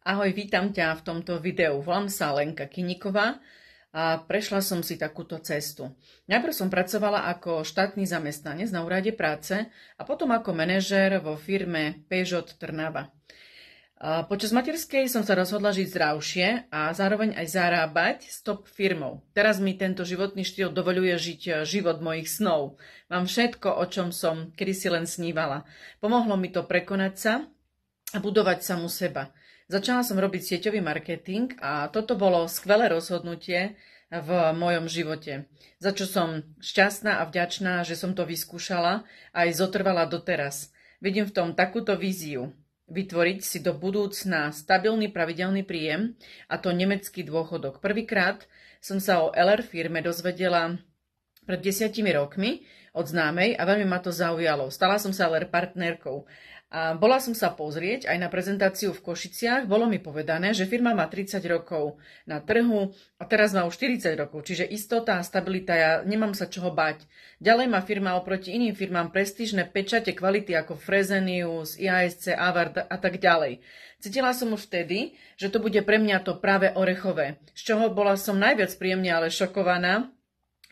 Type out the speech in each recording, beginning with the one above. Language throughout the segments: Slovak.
Ahoj, vítam ťa v tomto videu. Volám sa Lenka Kiniková a prešla som si takúto cestu. Najprv som pracovala ako štátny zamestnanec na úrade práce a potom ako manažér vo firme Peugeot Trnava. Počas materskej som sa rozhodla žiť zdravšie a zároveň aj zarábať s top firmou. Teraz mi tento životný štýl dovoľuje žiť život mojich snov. Mám všetko, o čom som kedysi len snívala. Pomohlo mi to prekonať sa a budovať samu seba. Začala som robiť sieťový marketing a toto bolo skvelé rozhodnutie v mojom živote, za čo som šťastná a vďačná, že som to vyskúšala a aj zotrvala doteraz. Vidím v tom takúto víziu. Vytvoriť si do budúcna stabilný pravidelný príjem, a to nemecký dôchodok. Prvýkrát som sa o LR firme dozvedela pred 10 rokmi od známej a veľmi ma to zaujalo. Stala som sa LR partnerkou. A bola som sa pozrieť aj na prezentáciu v Košiciach. Bolo mi povedané, že firma má 30 rokov na trhu a teraz má už 40 rokov, čiže istota a stabilita, ja nemám sa čoho bať. Ďalej má firma oproti iným firmám prestížne pečate kvality ako Fresenius, IASC, Avard a tak ďalej. Cítila som už vtedy, že to bude pre mňa to práve orechové, z čoho bola som najviac príjemne ale šokovaná,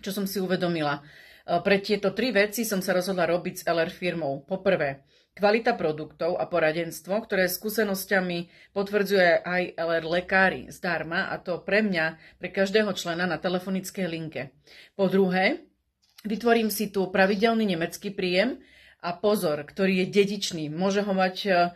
čo som si uvedomila. Pre tieto tri veci som sa rozhodla robiť s LR firmou. Poprvé, kvalita produktov a poradenstvo, ktoré skúsenosťami potvrdzuje aj LR lekári zdarma, a to pre mňa, pre každého člena na telefonickej linke. Po druhé, vytvorím si tu pravidelný nemecký príjem a pozor, ktorý je dedičný. Môže ho mať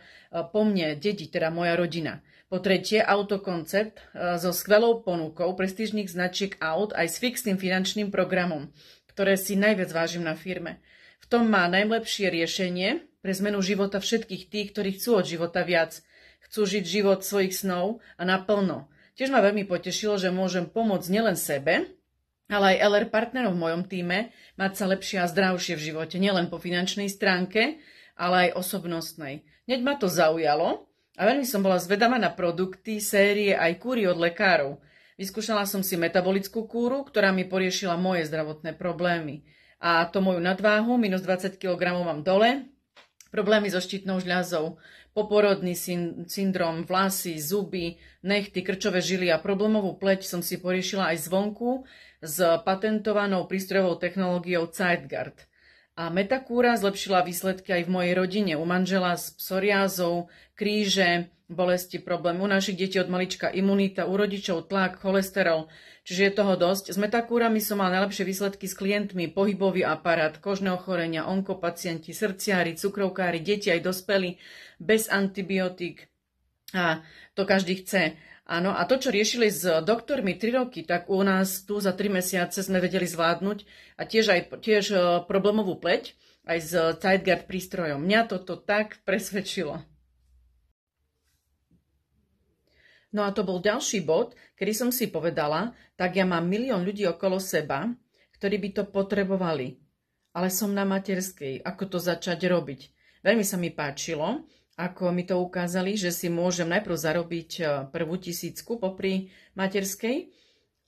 po mne dediť, teda moja rodina. Po tretie, autokoncept so skvelou ponukou prestížnych značiek aut aj s fixným finančným programom, ktoré si najviac vážim na firme. V tom má najlepšie riešenie pre zmenu života všetkých tých, ktorí chcú od života viac. Chcú žiť život svojich snov a naplno. Tiež ma veľmi potešilo, že môžem pomôcť nielen sebe, ale aj LR partnerov v mojom týme mať sa lepšie a zdravšie v živote, nielen po finančnej stránke, ale aj osobnostnej. Hneď ma to zaujalo a veľmi som bola zvedavá na produkty, série aj kúry od lekárov. Vyskúšala som si metabolickú kúru, ktorá mi poriešila moje zdravotné problémy. A to moju nadváhu, minus 20 kg mám dole, problémy so štítnou žľazou, poporodný syndrom, vlasy, zuby, nechty, krčové žily a problémovú pleť som si poriešila aj zvonku s patentovanou prístrojovou technológiou Zeitgard. A metakúra zlepšila výsledky aj v mojej rodine. U manžela s psoriázou, kríže, bolesti, problémy. U našich detí od malička imunita, u rodičov tlak, cholesterol. Čiže je toho dosť. S metakúrami som mal najlepšie výsledky s klientmi, pohybový aparát, kožné ochorenia, onkopacienti, srdciári, cukrovkári, deti aj dospelí, bez antibiotík. A to každý chce. Áno, a to, čo riešili s doktormi 3 roky, tak u nás tu za 3 mesiace sme vedeli zvládnuť a tiež problémovú pleť aj s Zeitgard prístrojom. Mňa toto tak presvedčilo. No a to bol ďalší bod, kedy som si povedala, tak ja mám milión ľudí okolo seba, ktorí by to potrebovali. Ale som na materskej, ako to začať robiť. Veľmi sa mi páčilo, ako mi to ukázali, že si môžem najprv zarobiť prvú 1000 popri materskej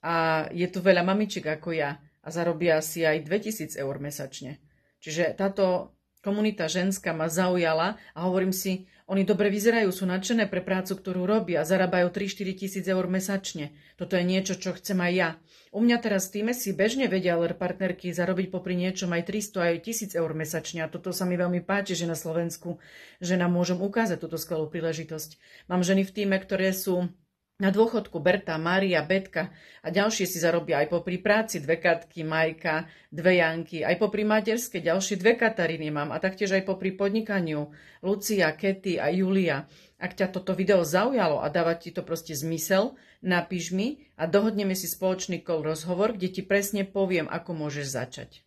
a je tu veľa mamičiek ako ja a zarobia si aj 2000 eur mesačne. Čiže táto komunita ženská ma zaujala a hovorím si, oni dobre vyzerajú, sú nadšené pre prácu, ktorú robia a zarábajú 3-4 tisíc eur mesačne. Toto je niečo, čo chcem aj ja. U mňa teraz v týme si bežne vedia LR partnerky zarobiť popri niečom aj 300 aj 1000 eur mesačne a toto sa mi veľmi páči, že na Slovensku ženám môžem ukázať túto skvelú príležitosť. Mám ženy v týme, ktoré sú na dôchodku, Berta, Mária, Betka a ďalšie si zarobia aj popri práci 2 Katky, Majka, 2 Janky, aj popri materskej ďalšie 2 Kataríny mám a taktiež aj popri podnikaniu Lucia, Kety a Julia. Ak ťa toto video zaujalo a dáva ti to proste zmysel, napíš mi a dohodneme si spoločný call rozhovor, kde ti presne poviem, ako môžeš začať.